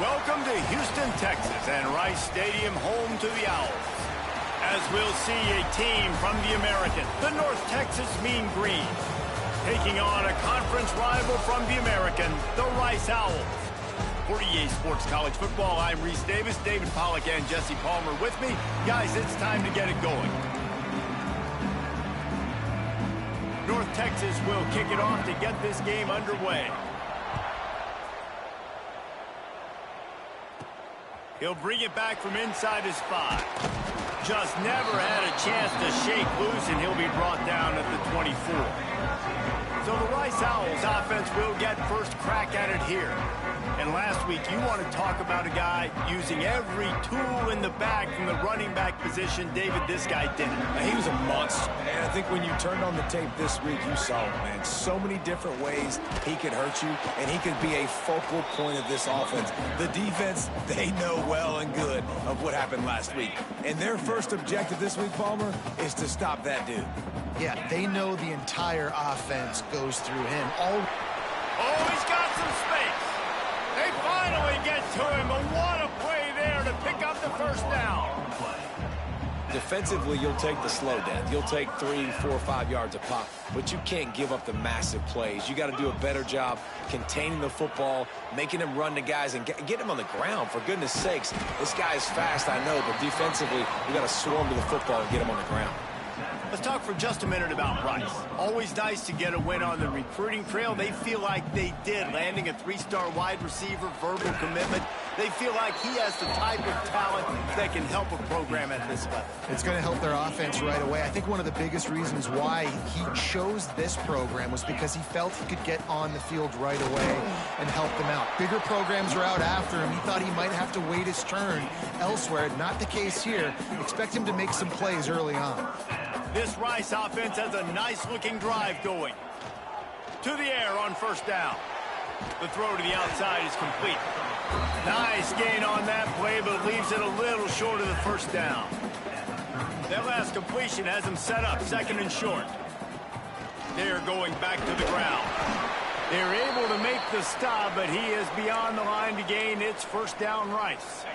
Welcome to Houston, Texas, and Rice Stadium, home to the Owls. As we'll see a team from the American, the North Texas Mean Green, taking on a conference rival from the American, the Rice Owls. For EA Sports College Football, I'm Reese Davis, David Pollack, and Jesse Palmer with me. Guys, it's time to get it going. North Texas will kick it off to get this game underway. He'll bring it back from inside his 5. Just never had a chance to shake loose, and he'll be brought down at the 24. So the Rice Owls offense will get first crack at it here. And last week, you want to talk about a guy using every tool in the bag from the running back position. David, this guy did it. He was a monster, man. I think when you turned on the tape this week, you saw it, man. So many different ways he could hurt you, and he could be a focal point of this offense. The defense, they know well and good of what happened last week. And their first objective this week, Palmer, is to stop that dude. Yeah, they know the entire offense goes through him. Oh, he's got some space. They finally get to him, but what a play there to pick up the first down. Defensively, you'll take the slow death. You'll take 3, 4, 5 yards a pop, but you can't give up the massive plays. You got to do a better job containing the football, making him run to guys, and get him on the ground, for goodness sakes. This guy is fast, I know, but defensively, you got to swarm to the football and get him on the ground. Let's talk for just a minute about Rice. Always nice to get a win on the recruiting trail. They feel like they did, landing a 3-star wide receiver, verbal commitment. They feel like he has the type of talent that can help a program at this level. It's going to help their offense right away. I think one of the biggest reasons why he chose this program was because he felt he could get on the field right away and help them out. Bigger programs are out after him. He thought he might have to wait his turn elsewhere. Not the case here. Expect him to make some plays early on. This Rice offense has a nice-looking drive going. To the air on first down. The throw to the outside is complete. Nice gain on that play, but leaves it a little short of the first down. That last completion has him set up, second and short. They're going back to the ground. They're able to make the stop, but he is beyond the line to gain. It's first down Rice.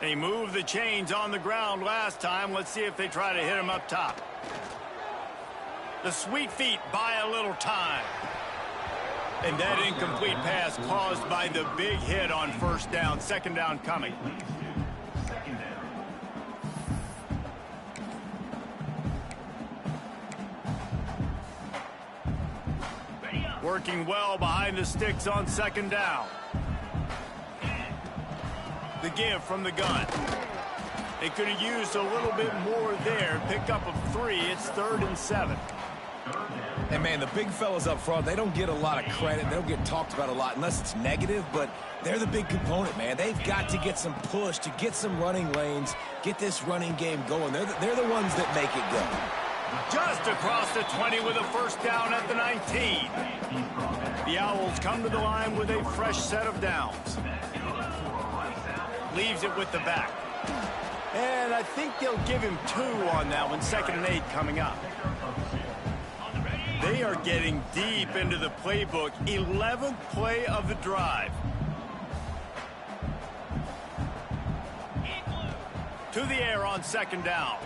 They moved the chains on the ground last time. Let's see if they try to hit him up top. The sweet feet buy a little time. And that incomplete pass caused by the big hit on first down. Second down coming. Working well behind the sticks on second down. The give from the gun. They could have used a little bit more there. Pick up of 3. It's 3rd and 7. And, man, the big fellas up front, they don't get a lot of credit. They don't get talked about a lot unless it's negative, but they're the big component, man. They've got to get some push, to get some running lanes, get this running game going. They're the ones that make it go. Just across the 20 with a first down at the 19. The Owls come to the line with a fresh set of downs. Leaves it with the back. And I think they'll give him 2 on that one. 2nd and 8 coming up. They are getting deep into the playbook. 11th play of the drive. To the air on second down.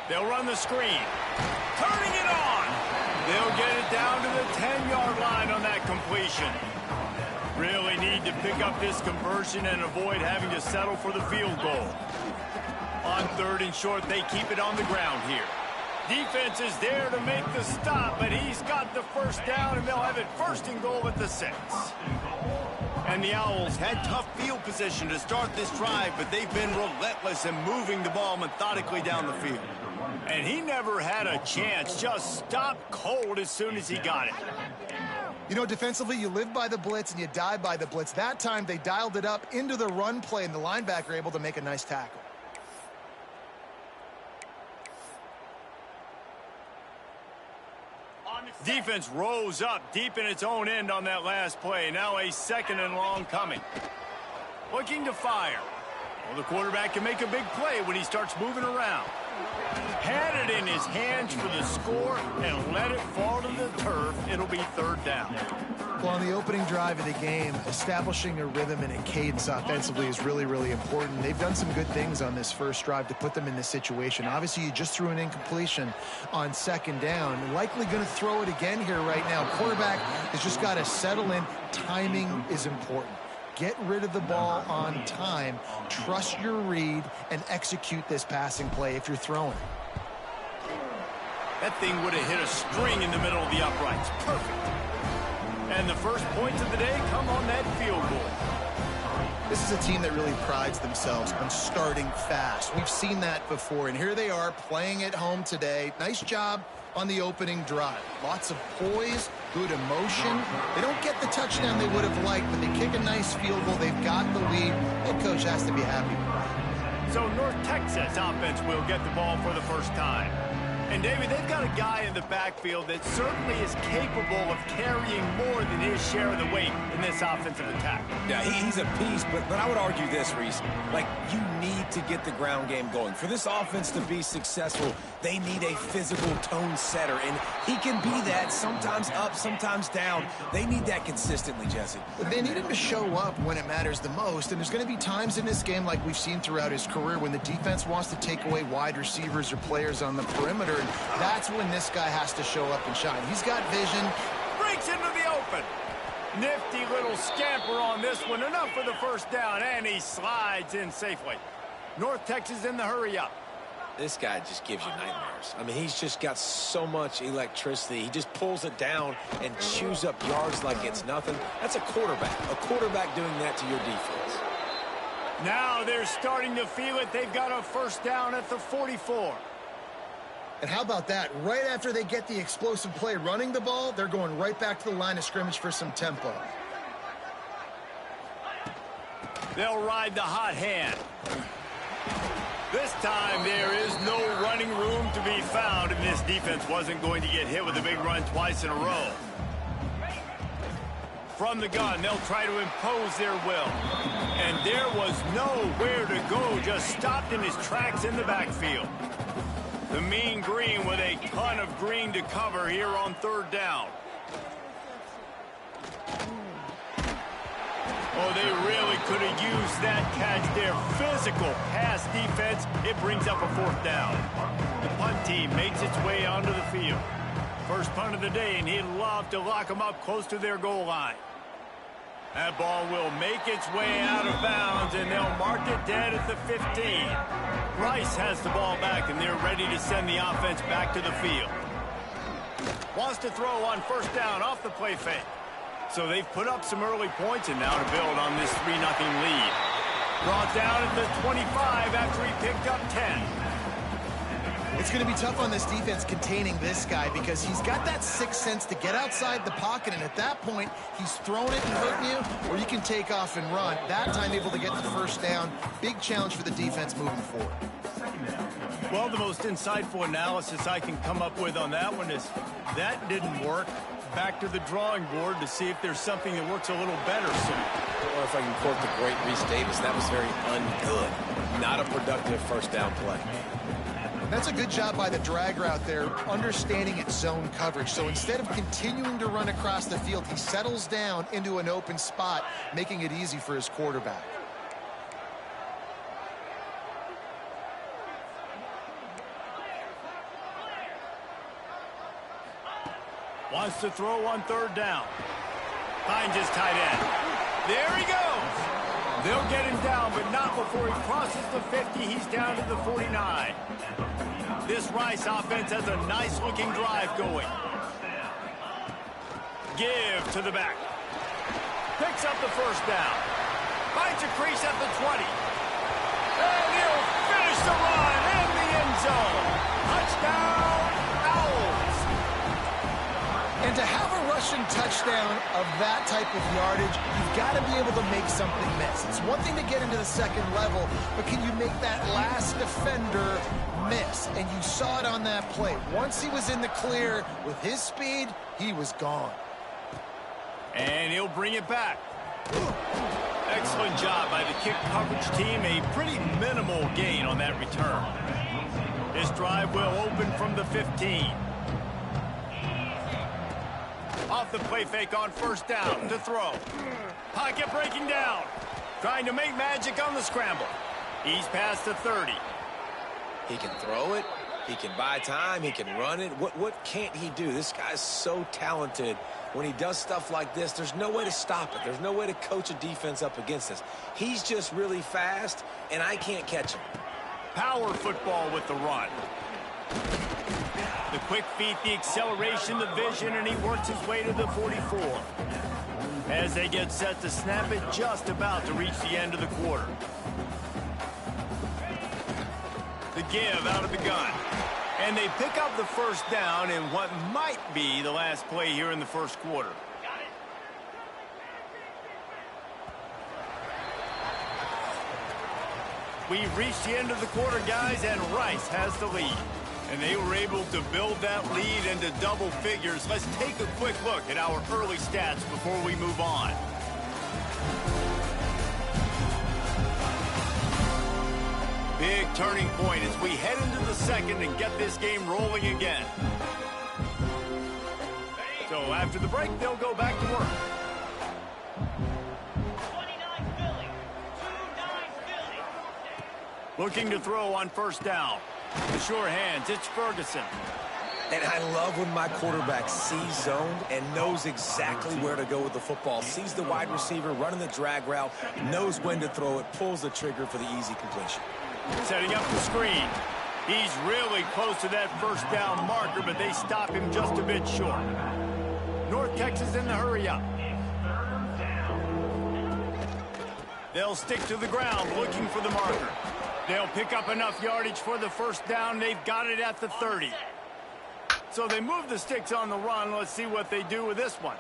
They'll run the screen. Turning it on. They'll get it down to the 10-yard line on that completion. Really need to pick up this conversion and avoid having to settle for the field goal. On 3rd and short, they keep it on the ground here. Defense is there to make the stop, but he's got the first down, and they'll have it 1st and goal at the 6. And the Owls had tough field position to start this drive, but they've been relentless in moving the ball methodically down the field. And he never had a chance, just stopped cold as soon as he got it. You know, defensively, you live by the blitz and you die by the blitz. That time, they dialed it up into the run play, and the linebacker able to make a nice tackle. Defense rose up deep in its own end on that last play. Now a 2nd and long coming. Looking to fire. Well, the quarterback can make a big play when he starts moving around. Had it in his hands for the score and let it fall to the turf. It'll be third down. Well, on the opening drive of the game, establishing a rhythm and a cadence offensively is really, really important. They've done some good things on this first drive to put them in this situation. Obviously, you just threw an incompletion on second down. Likely going to throw it again here right now. Quarterback has just got to settle in. Timing is important. Get rid of the ball on time. Trust your read and execute this passing play if you're throwing it. That thing would have hit a string in the middle of the uprights. Perfect. And the first points of the day come on that field goal. This is a team that really prides themselves on starting fast. We've seen that before, and here they are playing at home today. Nice job on the opening drive. Lots of poise, good emotion. They don't get the touchdown they would have liked, but they kick a nice field goal. They've got the lead. Head coach has to be happy with that. So North Texas offense will get the ball for the first time. And, David, they've got a guy in the backfield that certainly is capable of carrying more than his share of the weight in this offensive attack. Yeah, he's a piece, but I would argue this, Reese. Like, you need to get the ground game going. For this offense to be successful, they need a physical tone setter, and he can be that, sometimes up, sometimes down. They need that consistently, Jesse. They need him to show up when it matters the most, and there's going to be times in this game like we've seen throughout his career when the defense wants to take away wide receivers or players on the perimeter. And that's when this guy has to show up and shine. He's got vision. Breaks into the open. Nifty little scamper on this one. Enough for the first down, and he slides in safely. North Texas in the hurry up. This guy just gives you nightmares. I mean, he's just got so much electricity. He just pulls it down and chews up yards like it's nothing. That's a quarterback. A quarterback doing that to your defense. Now they're starting to feel it. They've got a first down at the 44. And how about that? Right after they get the explosive play running the ball, they're going right back to the line of scrimmage for some tempo. They'll ride the hot hand. This time there is no running room to be found, and this defense wasn't going to get hit with a big run twice in a row. From the gun, they'll try to impose their will. And there was nowhere to go, just stopped in his tracks in the backfield. The Mean Green with a ton of green to cover here on third down. Oh, they really could have used that catch there. Physical pass defense. It brings up a fourth down. The punt team makes its way onto the field. First punt of the day, and he'd love to lock them up close to their goal line. That ball will make its way out of bounds, and they'll mark it dead at the 15. Rice has the ball back, and they're ready to send the offense back to the field. Wants to throw on first down off the play fake. So they've put up some early points, and now to build on this 3-0 lead. Brought down at the 25 after he picked up 10. It's going to be tough on this defense containing this guy because he's got that sixth sense to get outside the pocket, and at that point, he's throwing it and hurting you, or you can take off and run. That time able to get the first down. Big challenge for the defense moving forward. Well, the most insightful analysis I can come up with on that one is that didn't work. Back to the drawing board to see if there's something that works a little better soon. Or if I can quote the great Reese Davis, that was very ungood. Not a productive first down play. That's a good job by the drag route there, understanding its zone coverage. So instead of continuing to run across the field, he settles down into an open spot, making it easy for his quarterback. Wants to throw on third down. Finds his tight end. There he goes. They'll get him down, but not before he crosses the 50. He's down to the 49. This Rice offense has a nice-looking drive going. Give to the back. Picks up the first down. Finds a crease at the 20. And he'll finish the run in the end zone. Touchdown, Owls. And to have a rushing touchdown of that type of yardage, you've got to be able to make something miss. It's one thing to get into the second level, but can you make that last defender miss? And you saw it on that play. Once he was in the clear with his speed, he was gone. And he'll bring it back. Excellent job by the kick coverage team. A pretty minimal gain on that return. This drive will open from the 15. Off the play fake on first down to throw. Pocket breaking down. Trying to make magic on the scramble. He's past the 30. He can throw it. He can buy time. He can run it. What can't he do? This guy's so talented. When he does stuff like this, there's no way to stop it. There's no way to coach a defense up against this. He's just really fast, and I can't catch him. Power football with the run. The quick feet, the acceleration, the vision, and he works his way to the 44. As they get set to snap it, just about to reach the end of the quarter. The give out of the gun. And they pick up the first down in what might be the last play here in the first quarter. We've reached the end of the quarter, guys, and Rice has the lead. And they were able to build that lead into double figures. Let's take a quick look at our early stats before we move on. Big turning point as we head into the second and get this game rolling again. So after the break, they'll go back to work. 29 Philly. 2-9 Philly. Looking to throw on first down. The sure hands, it's Ferguson. And I love when my quarterback sees zoned and knows exactly where to go with the football. Sees the wide receiver running the drag route, knows when to throw it, pulls the trigger for the easy completion. Setting up the screen. He's really close to that first down marker, but they stop him just a bit short. North Texas in the hurry up. They'll stick to the ground looking for the marker. They'll pick up enough yardage for the first down. They've got it at the 30. So they move the sticks on the run. Let's see what they do with this one.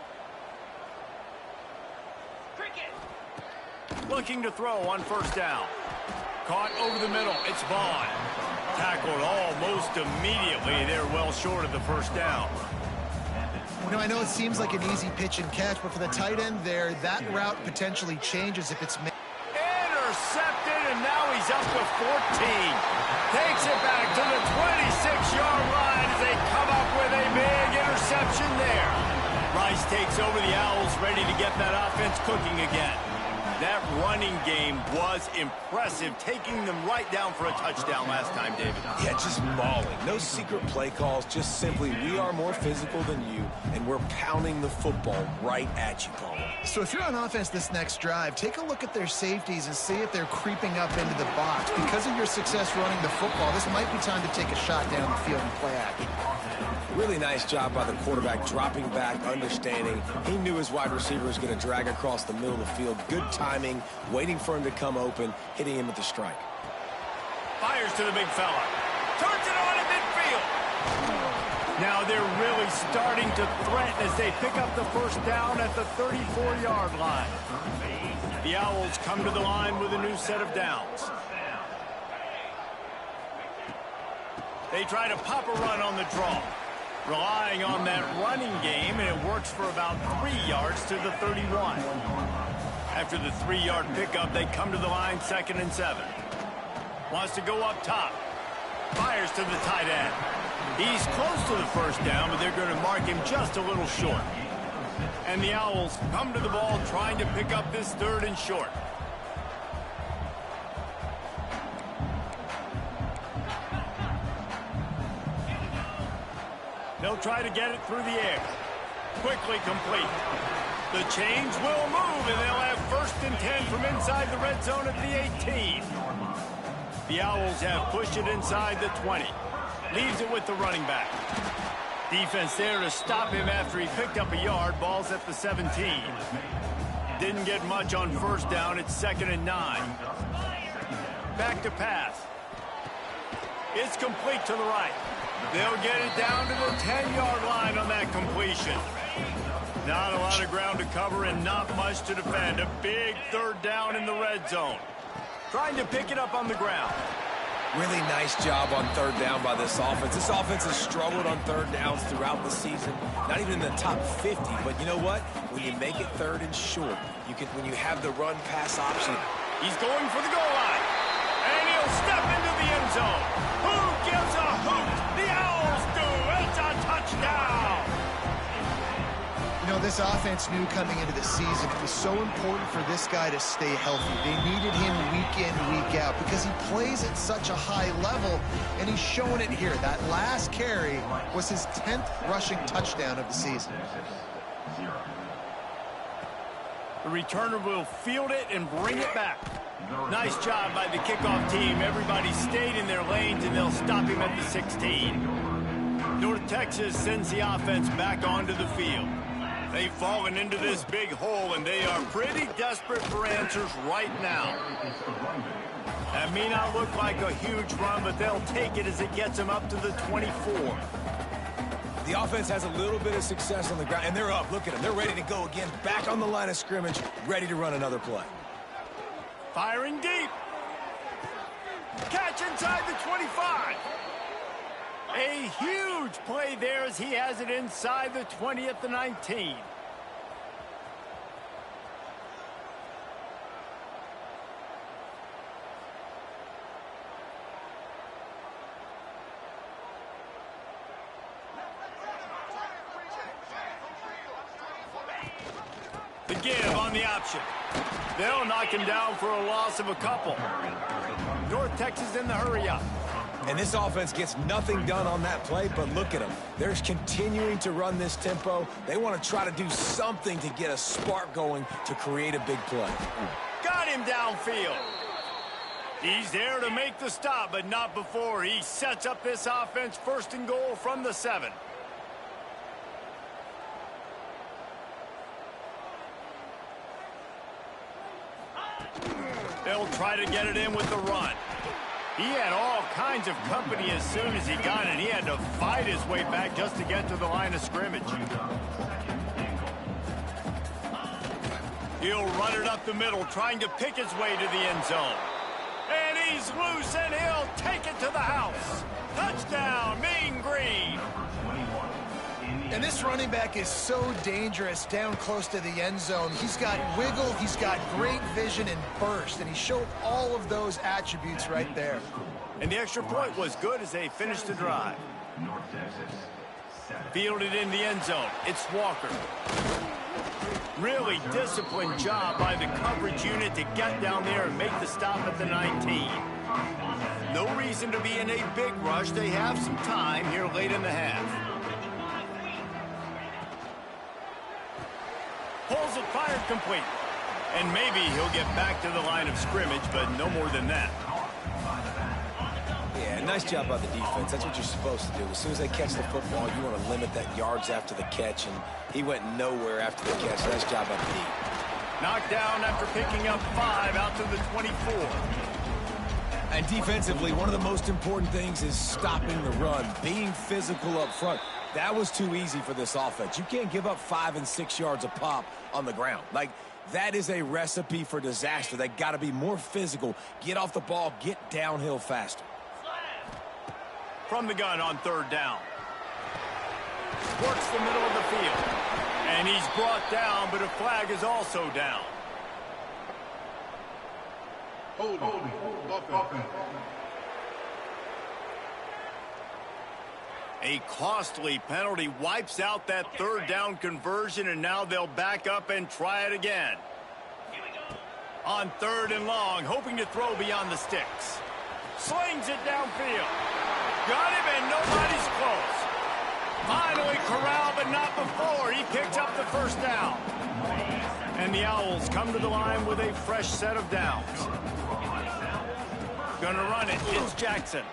Looking to throw on first down. Caught over the middle. It's Vaughn. Tackled almost immediately. They're well short of the first down. You know, I know it seems like an easy pitch and catch, but for the tight end there, that route potentially changes if it's made. Intercepted, and now he's up to 14. Takes it back to the 26-yard line as they come up with a big interception there. Rice takes over the Owls, ready to get that offense cooking again. That running game was impressive, taking them right down for a touchdown last time, David. Yeah, just mauling. No secret play calls, just simply we are more physical than you, and we're pounding the football right at you, Paul. So if you're on offense this next drive, take a look at their safeties and see if they're creeping up into the box. Because of your success running the football, this might be time to take a shot down the field and play action. Really nice job by the quarterback, dropping back, understanding. He knew his wide receiver was going to drag across the middle of the field. Good timing, waiting for him to come open, hitting him with the strike. Fires to the big fella. Turns it on at midfield. Now they're really starting to threaten as they pick up the first down at the 34-yard line. The Owls come to the line with a new set of downs. They try to pop a run on the draw. Relying on that running game, and it works for about 3 yards to the 31. After the 3-yard pickup, they come to the line 2nd and 7. Wants to go up top. Fires to the tight end. He's close to the first down, but they're going to mark him just a little short. And the Owls come to the ball trying to pick up this 3rd and short. They'll try to get it through the air. Quickly complete. The change will move, and they'll have 1st and 10 from inside the red zone at the 18. The Owls have pushed it inside the 20. Leaves it with the running back. Defense there to stop him after he picked up a yard. Ball's at the 17. Didn't get much on first down. It's 2nd and 9. Back to pass. It's complete to the right. They'll get it down to the 10-yard line on that completion. Not a lot of ground to cover and not much to defend. A big 3rd down in the red zone. Trying to pick it up on the ground. Really nice job on 3rd down by this offense. This offense has struggled on 3rd downs throughout the season. Not even in the top 50, but you know what? When you make it 3rd and short, when you have the run-pass option. He's going for the goal line. And he'll step into the end zone. Who gives a know, this offense knew coming into the season it was so important for this guy to stay healthy. They needed him week in, week out because he plays at such a high level, and he's showing it here. That last carry was his 10th rushing touchdown of the season. The returner will field it and bring it back. Nice job by the kickoff team. Everybody stayed in their lanes, and they'll stop him at the 16. North Texas sends the offense back onto the field. They've fallen into this big hole, and they are pretty desperate for answers right now. That may not look like a huge run, but they'll take it as it gets them up to the 24. The offense has a little bit of success on the ground, and they're up. Look at them. They're ready to go again. Back on the line of scrimmage, ready to run another play. Firing deep. Catch inside the 25. A huge play there as he has it inside the 20 at the 19. The give on the option. They'll knock him down for a loss of a couple. North Texas in the hurry up. And this offense gets nothing done on that play, but look at them. They're continuing to run this tempo. They want to try to do something to get a spark going to create a big play. Got him downfield. He's there to make the stop, but not before. He sets up this offense first and goal from the 7. They'll try to get it in with the run. He had all kinds of company as soon as he got it. He had to fight his way back just to get to the line of scrimmage. He'll run it up the middle, trying to pick his way to the end zone. And he's loose, and he'll take it to the house. Touchdown, Mean Green. And this running back is so dangerous down close to the end zone. He's got wiggle, he's got great vision and burst, and he showed all of those attributes right there. And the extra point was good as they finished the drive. Fielded in the end zone. It's Walker. Really disciplined job by the coverage unit to get down there and make the stop at the 19. No reason to be in a big rush. They have some time here late in the half. Pulls it, fired complete. And maybe he'll get back to the line of scrimmage, but no more than that. Yeah, nice job by the defense. That's what you're supposed to do. As soon as they catch the football, you want to limit that yards after the catch, and he went nowhere after the catch. Nice job by the D. Knocked down after picking up 5 out to the 24. And defensively, one of the most important things is stopping the run, being physical up front. That was too easy for this offense. You can't give up 5 and 6 yards a pop on the ground. Like, that is a recipe for disaster. They got to be more physical, get off the ball, get downhill faster. From the gun on 3rd down. Works the middle of the field. And he's brought down, but a flag is also down. Holding. Offense. A costly penalty wipes out that 3rd down conversion, and now they'll back up and try it again. On 3rd and long, hoping to throw beyond the sticks. Slings it downfield. Got him, and nobody's close. Finally corralled, but not before. He picks up the 1st down. And the Owls come to the line with a fresh set of downs. Gonna run it. It's Jackson.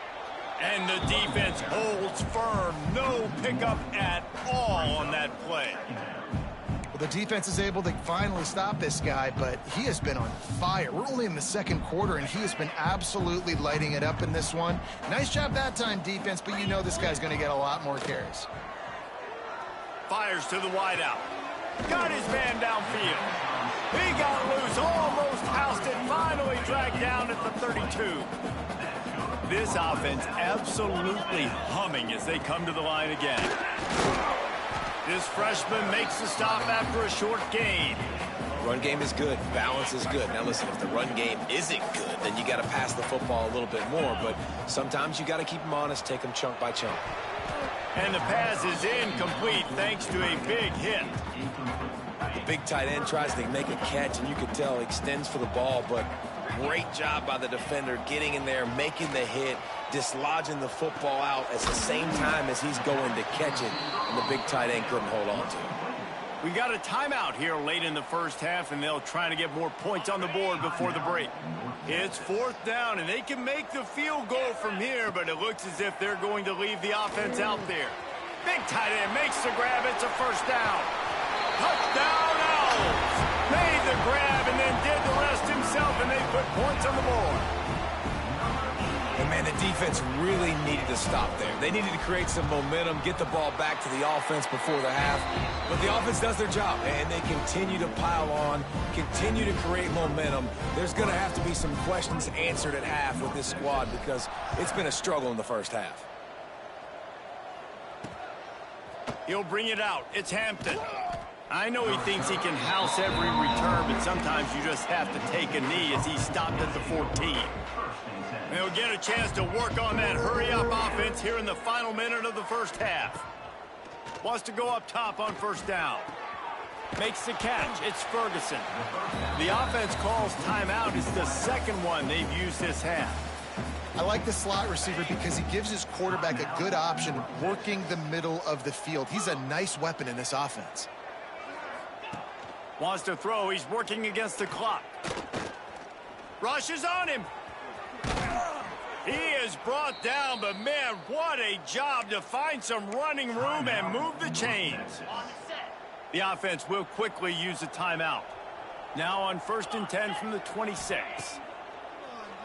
And the defense holds firm. No pickup at all on that play. Well, the defense is able to finally stop this guy, but he has been on fire. We're only in the 2nd quarter, and he has been absolutely lighting it up in this one. Nice job that time, defense, but you know this guy's going to get a lot more carries. Fires to the wideout. Got his man downfield. He got loose, almost housed it, finally dragged down at the 32. This offense absolutely humming as they come to the line again. This freshman makes the stop after a short gain. Run game is good. Balance is good. Now, listen, if the run game isn't good, then you got to pass the football a little bit more. But sometimes you got to keep them honest, take them chunk by chunk. And the pass is incomplete thanks to a big hit. Big tight end tries to make a catch, and you can tell he extends for the ball, but great job by the defender getting in there, making the hit, dislodging the football out at the same time as he's going to catch it, and the big tight end couldn't hold on to it. We got a timeout here late in the first half, and they'll try to get more points on the board before the break. It's 4th down, and they can make the field goal from here, but it looks as if they're going to leave the offense out there. Big tight end makes the grab. It's a first down. Touchdown, Owls! Made the grab and then did the rest himself, and they put points on the board. And, man, the defense really needed to stop there. They needed to create some momentum, get the ball back to the offense before the half. But the offense does their job, and they continue to pile on, continue to create momentum. There's going to have to be some questions answered at half with this squad because it's been a struggle in the first half. He'll bring it out. It's Hampton. I know he thinks he can house every return, but sometimes you just have to take a knee as he stopped at the 14. They'll get a chance to work on that hurry-up offense here in the final minute of the first half. Wants to go up top on first down. Makes the catch. It's Ferguson. The offense calls timeout. It's the second one they've used this half. I like the slot receiver because he gives his quarterback a good option working the middle of the field. He's a nice weapon in this offense. Wants to throw. He's working against the clock. Rushes on him. He is brought down, but man, what a job to find some running room and move the chains. The offense will quickly use a timeout. Now on 1st and 10 from the 26.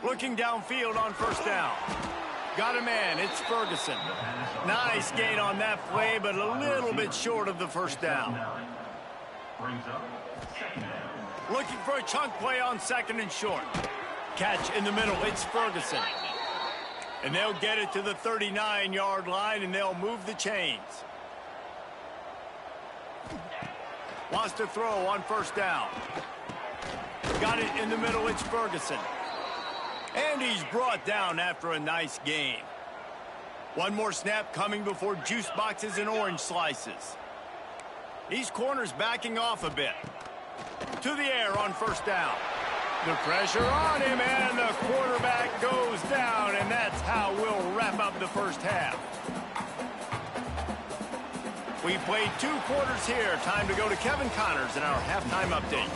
Looking downfield on first down. Got a man. It's Ferguson. Nice gain on that play, but a little bit short of the first down. Looking for a chunk play on 2nd and short. Catch in the middle. It's Ferguson. And they'll get it to the 39-yard line, and they'll move the chains. Wants to throw on first down. Got it in the middle. It's Ferguson. And he's brought down after a nice gain. One more snap coming before juice boxes and orange slices. These corners backing off a bit. To the air on first down. The pressure on him, and the quarterback goes down, and that's how we'll wrap up the first half. We played 2 quarters here. Time to go to Kevin Connors in our halftime update.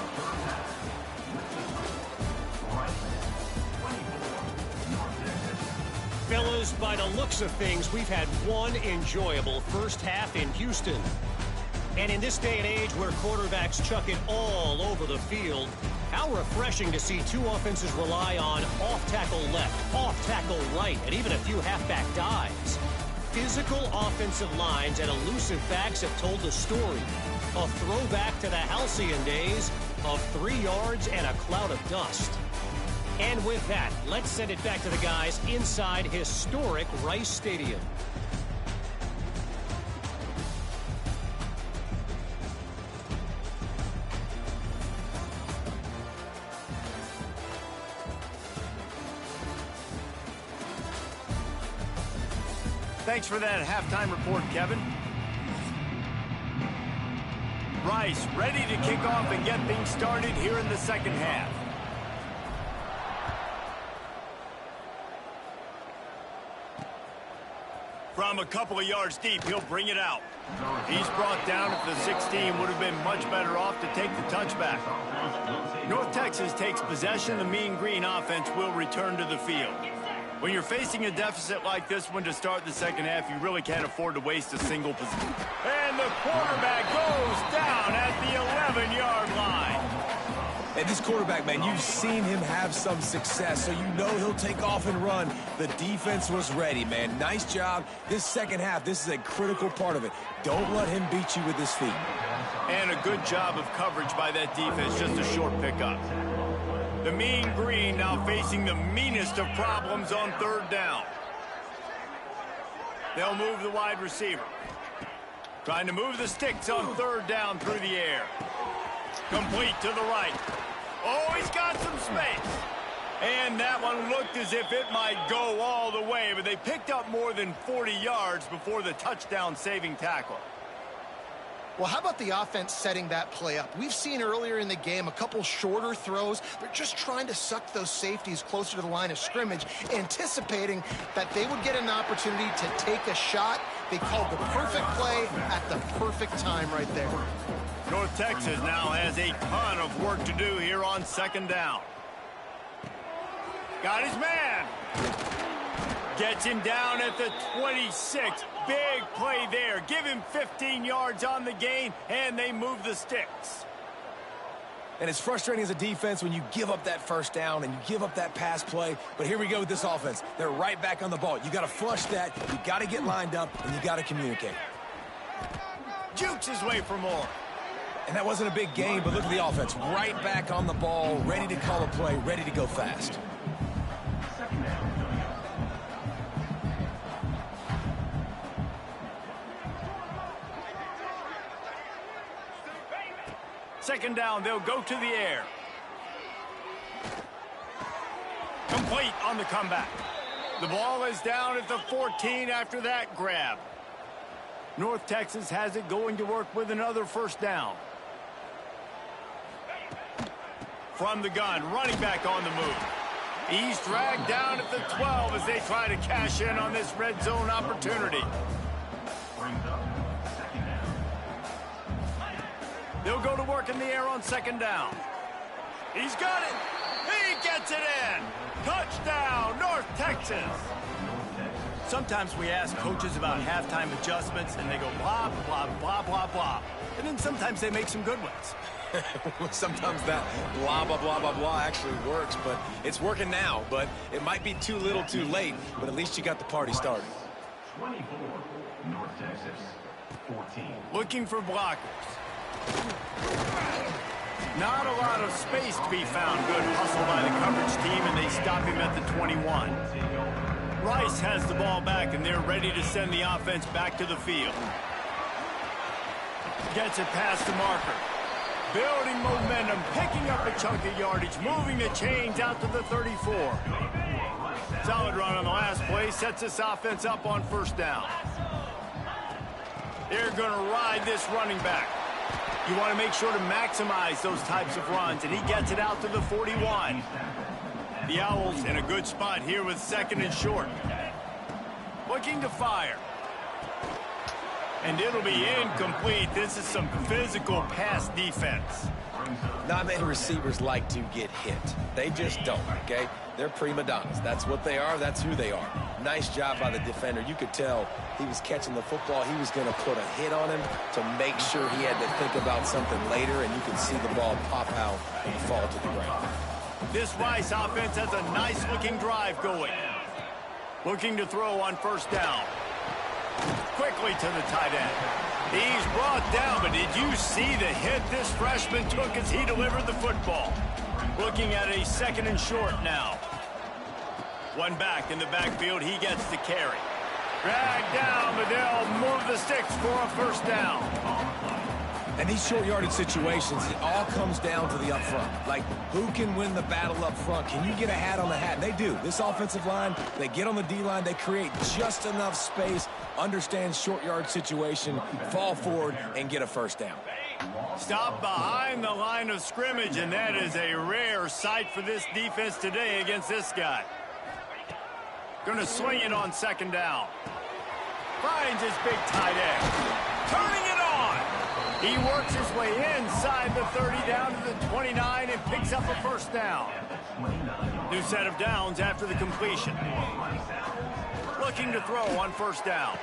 Fellas, by the looks of things, we've had one enjoyable first half in Houston. And in this day and age where quarterbacks chuck it all over the field, how refreshing to see 2 offenses rely on off-tackle left, off-tackle right, and even a few halfback dives. Physical offensive lines and elusive backs have told the story. A throwback to the halcyon days of 3 yards and a cloud of dust. And with that, let's send it back to the guys inside historic Rice Stadium. Thanks for that halftime report, Kevin. Rice ready to kick off and get things started here in the second half. From a couple of yards deep, he'll bring it out. He's brought down at the 16. Would have been much better off to take the touchback. North Texas takes possession. The Mean Green offense will return to the field. When you're facing a deficit like this one to start the second half, you really can't afford to waste a single possession. And the quarterback goes down at the 11-yard line. And this quarterback, man, you've seen him have some success, so you know he'll take off and run. The defense was ready, man. Nice job. This second half, this is a critical part of it. Don't let him beat you with his feet. And a good job of coverage by that defense, just a short pickup. The Mean Green now facing the meanest of problems on third down. They'll move the wide receiver. Trying to move the sticks on third down through the air. Complete to the right. Oh, he's got some space. And that one looked as if it might go all the way, but they picked up more than 40 yards before the touchdown-saving tackle. Well, how about the offense setting that play up? We've seen earlier in the game a couple shorter throws. They're just trying to suck those safeties closer to the line of scrimmage, anticipating that they would get an opportunity to take a shot. They called the perfect play at the perfect time right there. North Texas now has a ton of work to do here on second down. Got his man. Gets him down at the 26. Big play there. Give him 15 yards on the gain, and they move the sticks. And it's frustrating as a defense when you give up that first down and you give up that pass play. But here we go with this offense. They're right back on the ball. You got to flush that. You got to get lined up, and you got to communicate. Jukes his way for more. And that wasn't a big gain, but look at the offense. Right back on the ball, ready to call a play, ready to go fast. Second down, they'll go to the air. Complete on the comeback. The ball is down at the 14 after that grab. North Texas has it going to work with another first down. From the gun, running back on the move. He's dragged down at the 12 as they try to cash in on this red zone opportunity. They'll go to work in the air on second down. He's got it. He gets it in. Touchdown, North Texas. Sometimes we ask coaches about halftime adjustments, and they go blah, blah, blah, blah, blah. And then sometimes they make some good ones. Sometimes that blah, blah, blah, blah, blah actually works, but it's working now. But it might be too little too late, but at least you got the party started. 24, North Texas, 14. Looking for blockers. Not a lot of space to be found. Good hustle by the coverage team, and they stop him at the 21. Rice has the ball back, and they're ready to send the offense back to the field. Gets it past the marker. Building momentum, picking up a chunk of yardage, moving the chains out to the 34. Solid run on the last play, sets this offense up on first down. They're going to ride this running back. You want to make sure to maximize those types of runs, and he gets it out to the 41. The Owls in a good spot here with second and short. Looking to fire. And it'll be incomplete. This is some physical pass defense. Not many receivers like to get hit. They just don't, okay? They're prima donnas. That's what they are. That's who they are. Nice job by the defender. You could tell he was catching the football. He was going to put a hit on him to make sure he had to think about something later, and you can see the ball pop out and fall to the ground. This Rice offense has a nice-looking drive going. Looking to throw on first down. Quickly to the tight end. He's brought down, but did you see the hit this freshman took as he delivered the football? Looking at a second and short now. One back in the backfield, he gets the carry. Dragged down, but they'll move the sticks for a first down. And these short yardage situations, it all comes down to the up front. Like, who can win the battle up front? Can you get a hat on the hat? And they do. This offensive line, they get on the D-line, they create just enough space, understand short yard situation, fall forward, and get a first down. Stop behind the line of scrimmage, and that is a rare sight for this defense today against this guy. Going to swing it on second down. Finds his big tight end. Turning it on. He works his way inside the 30 down to the 29 and picks up a first down. New set of downs after the completion. Looking to throw on first down.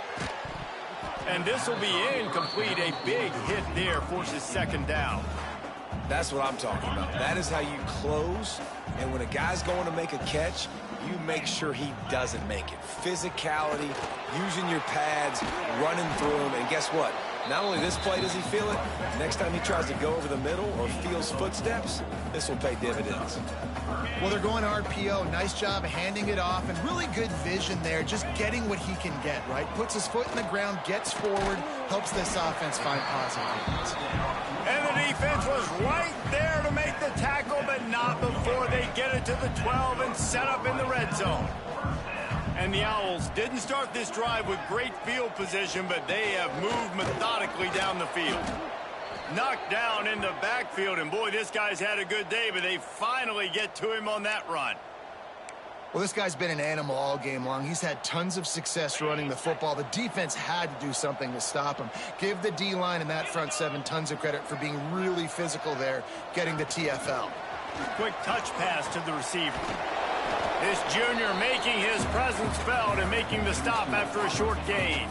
And this will be incomplete. A big hit there forces second down. That's what I'm talking about. That is how you close. And when a guy's going to make a catch, you make sure he doesn't make it. Physicality, using your pads, running through him. And guess what? Not only this play does he feel it, next time he tries to go over the middle or feels footsteps, this will pay dividends. Well, they're going RPO. Nice job handing it off, and really good vision there, just getting what he can get, right? Puts his foot in the ground, gets forward, helps this offense find positive points. And the defense was right there to make the tackle, but not before they get it to the 12 and set up in the red zone. And the Owls didn't start this drive with great field position, but they have moved methodically down the field. Knocked down in the backfield, and boy, this guy's had a good day, but they finally get to him on that run. Well, this guy's been an animal all game long. He's had tons of success running the football. The defense had to do something to stop him. Give the D-line and that front seven tons of credit for being really physical there, getting the TFL. Quick touch pass to the receiver. This junior making his presence felt and making the stop after a short gain.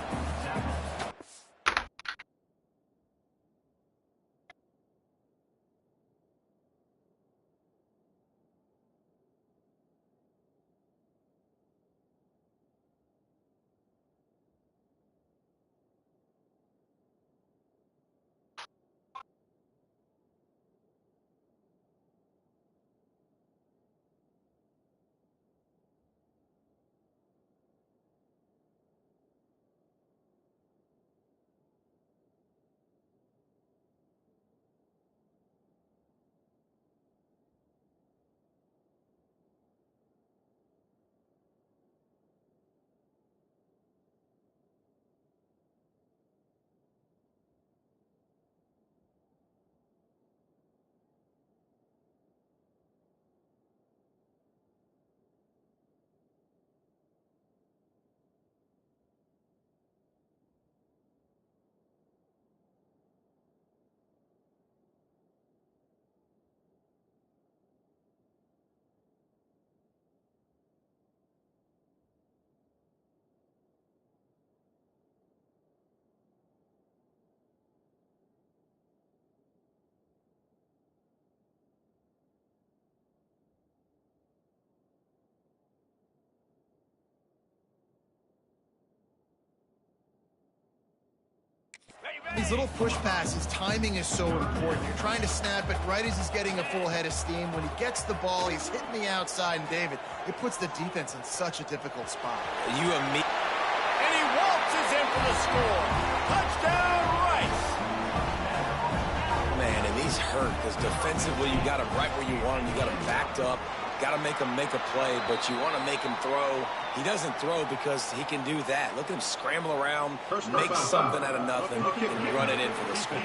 These little push passes, timing is so important. You're trying to snap it right as he's getting a full head of steam. When he gets the ball, he's hitting the outside, and David, it puts the defense in such a difficult spot. And he waltzes in for the score. Touchdown, Rice! Man, and he's hurt because defensively you got him right where you want him. You got him backed up. Got to make him make a play, but you want to make him throw. He doesn't throw because he can do that. Look at him scramble around, make something out of nothing, and run it in for the score.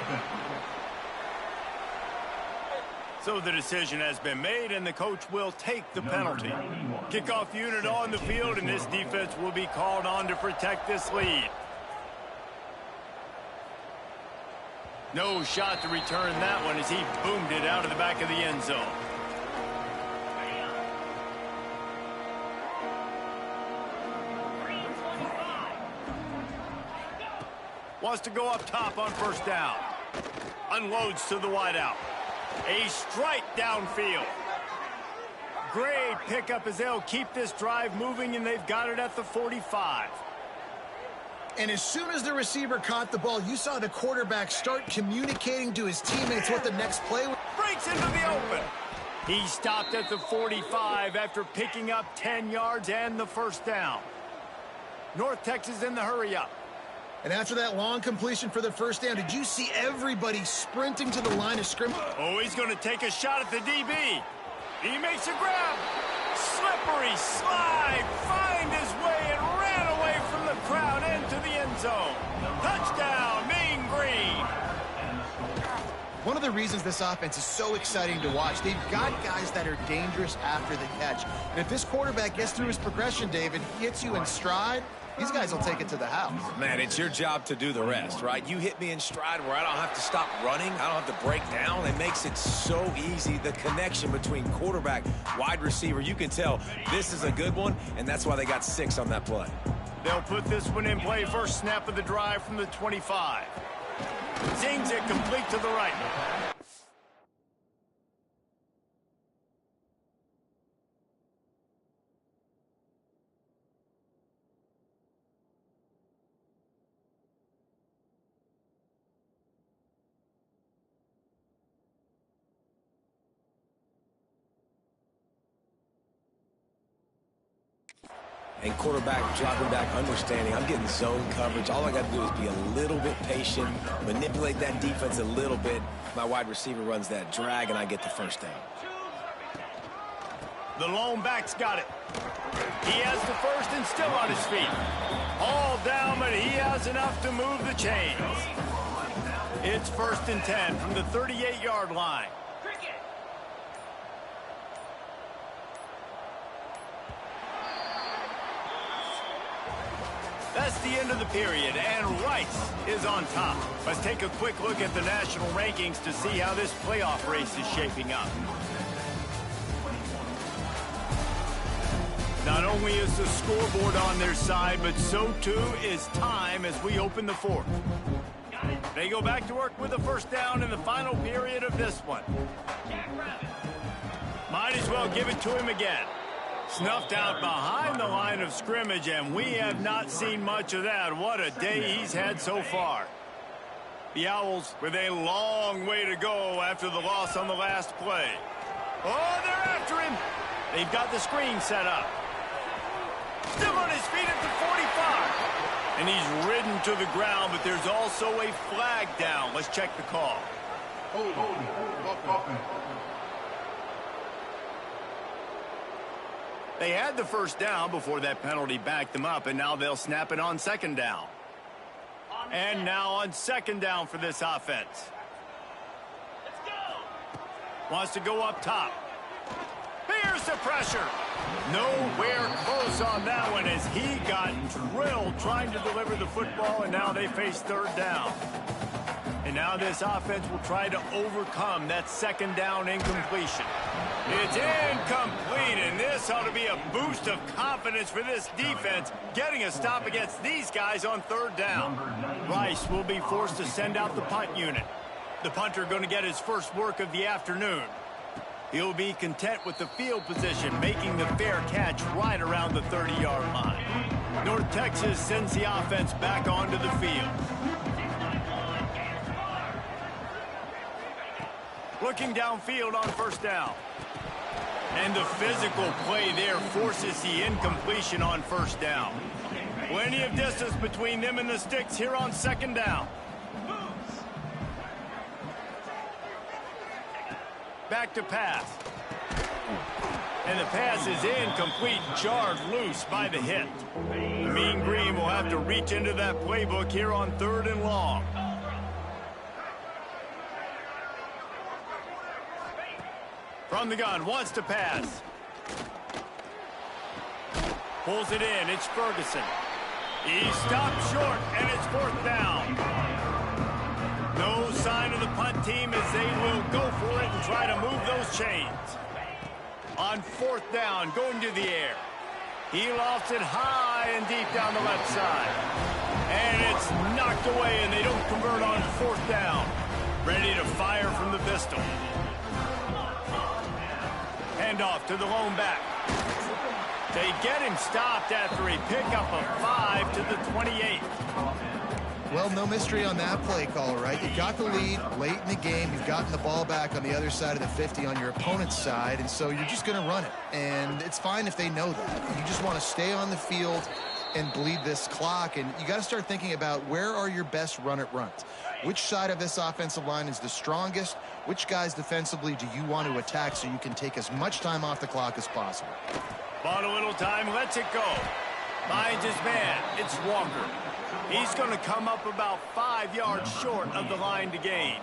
So the decision has been made, and the coach will take the penalty. Kickoff unit on the field, and this defense will be called on to protect this lead. No shot to return that one as he boomed it out of the back of the end zone. Wants to go up top on first down. Unloads to the wideout. A strike downfield. Great pickup as they'll keep this drive moving, and they've got it at the 45. And as soon as the receiver caught the ball, you saw the quarterback start communicating to his teammates what the next play was. Breaks into the open. He stopped at the 45 after picking up 10 yards and the first down. North Texas in the hurry-up. And after that long completion for the first down, did you see everybody sprinting to the line of scrimmage? Oh, he's going to take a shot at the DB. He makes a grab. Slippery slide. Find his way and ran away from the crowd into the end zone. Touchdown, Mean Green. One of the reasons this offense is so exciting to watch, they've got guys that are dangerous after the catch. And if this quarterback gets through his progression, David, hits you in stride, these guys will take it to the house. Man, it's your job to do the rest, right? You hit me in stride where I don't have to stop running. I don't have to break down. It makes it so easy. The connection between quarterback, wide receiver, you can tell this is a good one, and that's why they got 6 on that play. They'll put this one in play. First snap of the drive from the 25. Zings it complete to the right. and quarterback dropping back, understanding I'm getting zone coverage. All I got to do is be a little bit patient, manipulate that defense a little bit. My wide receiver runs that drag, and I get the first down. The lone back's got it. He has the first and still on his feet. All down, but he has enough to move the chains. It's 1st and 10 from the 38-yard line. That's the end of the period, and Rice is on top. Let's take a quick look at the national rankings to see how this playoff race is shaping up. Not only is the scoreboard on their side, but so too is time as we open the fourth. They go back to work with a first down in the final period of this one. Might as well give it to him again. Snuffed out behind the line of scrimmage, and we have not seen much of that. What a day he's had so far. The Owls with a long way to go after the loss on the last play. Oh, they're after him. They've got the screen set up. Still on his feet at the 45. And he's ridden to the ground, but there's also a flag down. Let's check the call. They had the first down before that penalty backed them up, and now they'll snap it on 2nd down. And now on 2nd down for this offense. Let's go. Wants to go up top. Here's the pressure. Nowhere close on that one as he got drilled trying to deliver the football, and now they face 3rd down. And now this offense will try to overcome that 2nd down incompletion. It's incomplete, and this ought to be a boost of confidence for this defense, getting a stop against these guys on 3rd down. Rice will be forced to send out the punt unit. The punter going to get his first work of the afternoon. He'll be content with the field position, making the fair catch right around the 30-yard line. North Texas sends the offense back onto the field. Looking downfield on 1st down. And the physical play there forces the incompletion on 1st down. Plenty of distance between them and the sticks here on 2nd down. Back to pass. And the pass is incomplete, jarred loose by the hit. The Mean Green will have to reach into that playbook here on 3rd and long. From the gun, wants to pass. Pulls it in, it's Ferguson. He stopped short, and it's 4th down. No sign of the punt team as they will go for it and try to move those chains. On 4th down, going to the air. He lofts it high and deep down the left side. And it's knocked away, and they don't convert on 4th down. Ready to fire from the pistol. Handoff to the lone back. They get him stopped after a pickup of 5 to the 28. Well, no mystery on that play call, right? You got the lead late in the game. You've gotten the ball back on the other side of the 50 on your opponent's side, and so you're just going to run it. And it's fine if they know that. You just want to stay on the field and bleed this clock, and you got to start thinking about where are your best run-it runs. Which side of this offensive line is the strongest? Which guys defensively do you want to attack so you can take as much time off the clock as possible? Bought a little time, lets it go. Finds his man, it's Walker. He's going to come up about 5 yards short of the line to gain.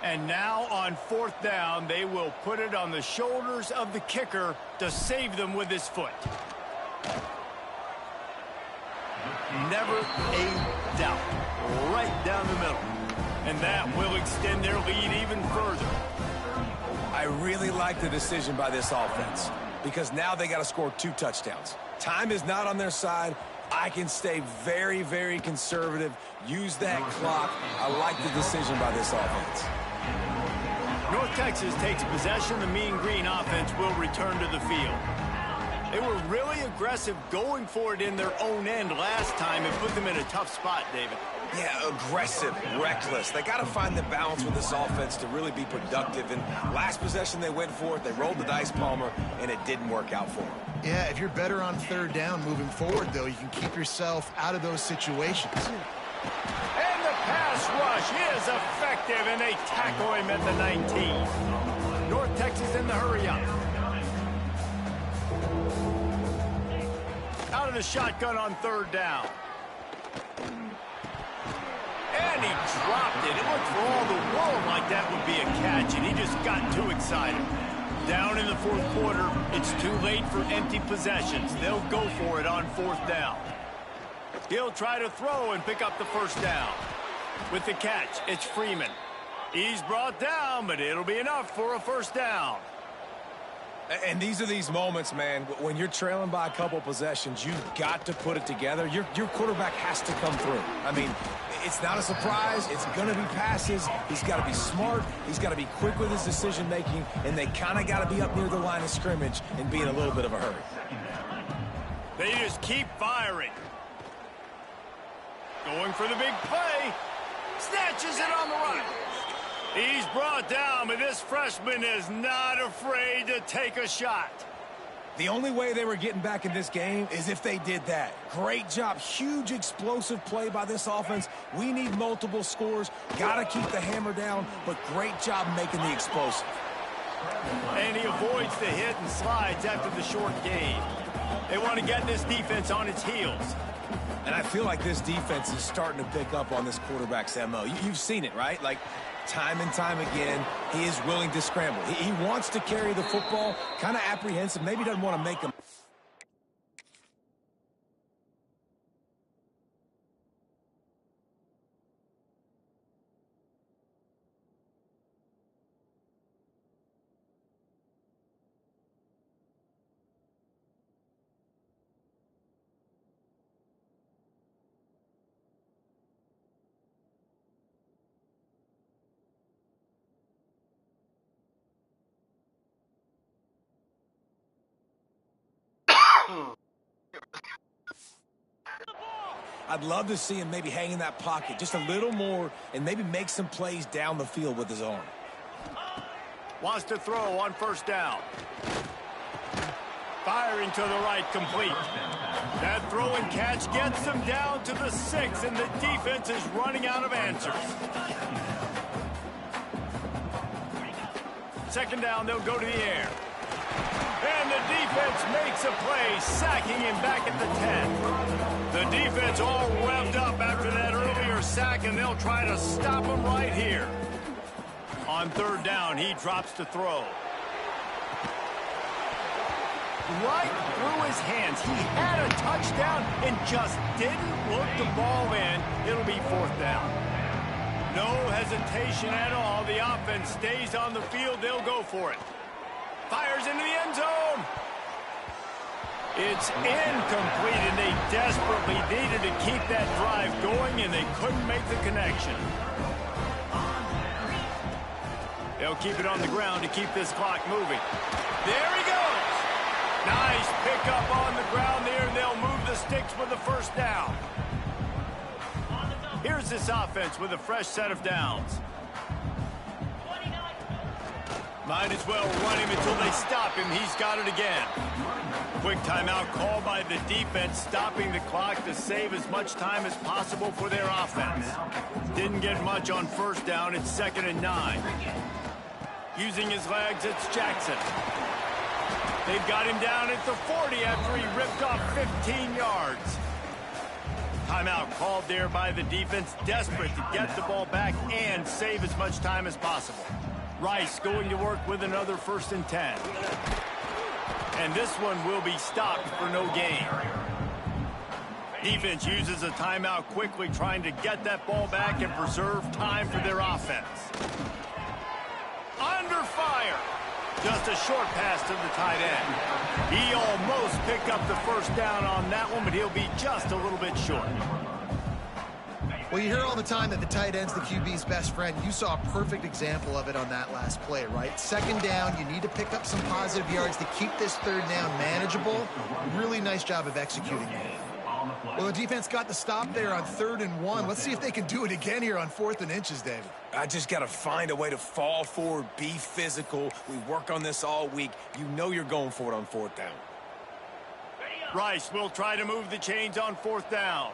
And now on 4th down, they will put it on the shoulders of the kicker to save them with his foot. Never a doubt. Right down the middle. And that will extend their lead even further. I really like the decision by this offense because now they got to score 2 touchdowns. Time is not on their side. I can stay very, very conservative, use that clock. I like the decision by this offense. North Texas takes possession. The Mean Green offense will return to the field. They were really aggressive going for it in their own end last time and put them in a tough spot, David. Yeah, aggressive, reckless. They got to find the balance with this offense to really be productive. And last possession they went for it, they rolled the dice, Palmer, and it didn't work out for them. Yeah, if you're better on third down moving forward, though, you can keep yourself out of those situations. And the pass rush is effective, and they tackle him at the 19. North Texas in the hurry-up. Out of the shotgun on third down. And he dropped it. It looked for all the world like that would be a catch, and he just got too excited. Down in the fourth quarter, it's too late for empty possessions. They'll go for it on fourth down. He'll try to throw and pick up the first down. With the catch, it's Freeman. He's brought down, but it'll be enough for a first down. And these are these moments, man, when you're trailing by a couple possessions, you've got to put it together. Your quarterback has to come through. I mean, it's not a surprise. It's going to be passes. He's got to be smart. He's got to be quick with his decision-making, and they kind of got to be up near the line of scrimmage and be in a little bit of a hurry. They just keep firing. Going for the big play. Snatches it on the run. He's brought down, but this freshman is not afraid to take a shot. The only way they were getting back in this game is if they did that. Great job. Huge explosive play by this offense. We need multiple scores. Got to keep the hammer down, but great job making the explosive. And he avoids the hit and slides after the short gain. They want to get this defense on its heels. And I feel like this defense is starting to pick up on this quarterback's MO. You've seen it, right? Like, time and time again, he is willing to scramble. He wants to carry the football, kind of apprehensive, maybe doesn't want to make him. I'd love to see him maybe hang in that pocket just a little more and maybe make some plays down the field with his arm. Wants to throw on first down. Firing to the right, complete. That throw and catch gets them down to the 6, and the defense is running out of answers. Second down, they'll go to the air. And the defense makes a play, sacking him back at the 10. The defense all revved up after that earlier sack, and they'll try to stop him right here. On third down, he drops to throw. Right through his hands. He had a touchdown and just didn't look the ball in. It'll be fourth down. No hesitation at all. The offense stays on the field. They'll go for it. Fires into the end zone. It's incomplete, and they desperately needed to keep that drive going, and they couldn't make the connection. They'll keep it on the ground to keep this clock moving. There he goes. Nice pickup on the ground there, and they'll move the sticks with the first down. Here's this offense with a fresh set of downs. Might as well run him until they stop him. He's got it again. Quick timeout called by the defense, stopping the clock to save as much time as possible for their offense. Didn't get much on first down. It's 2nd and 9. Using his legs, it's Jackson. They've got him down at the 40 after he ripped off 15 yards. Timeout called there by the defense, desperate to get the ball back and save as much time as possible. Rice going to work with another 1st and 10. And this one will be stopped for no gain. Defense uses a timeout quickly, trying to get that ball back and preserve time for their offense. Under fire. Just a short pass to the tight end. He almost picked up the first down on that one, but he'll be just a little bit short. Well, you hear all the time that the tight end's the QB's best friend. You saw a perfect example of it on that last play, right? 2nd down, you need to pick up some positive yards to keep this 3rd down manageable. Really nice job of executing that. on the flag. Well, the defense got the stop there on 3rd and 1. Let's see if they can do it again here on 4th and inches, David. I just got to find a way to fall forward, be physical. We work on this all week. You know you're going for it on 4th down. Rice will try to move the chains on 4th down.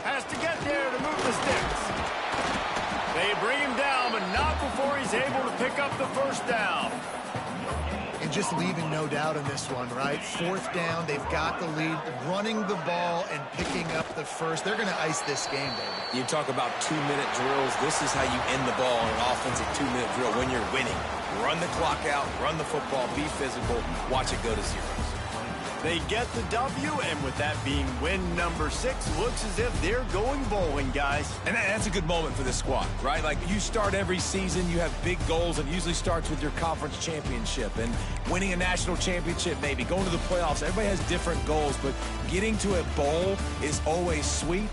Has to get there to move the sticks. They bring him down, but not before he's able to pick up the 1st down. And just leaving no doubt in this one, right? 4th down, they've got the lead, running the ball and picking up the 1st. They're going to ice this game, baby. You talk about 2-minute drills. This is how you end the ball on an offensive 2-minute drill when you're winning. Run the clock out, run the football, be physical, watch it go to zeros. They get the W, and with that being win number 6, looks as if they're going bowling, guys. And that's a good moment for this squad, right? Like, you start every season, you have big goals, and it usually starts with your conference championship and winning a national championship, maybe going to the playoffs. Everybody has different goals, but getting to a bowl is always sweet.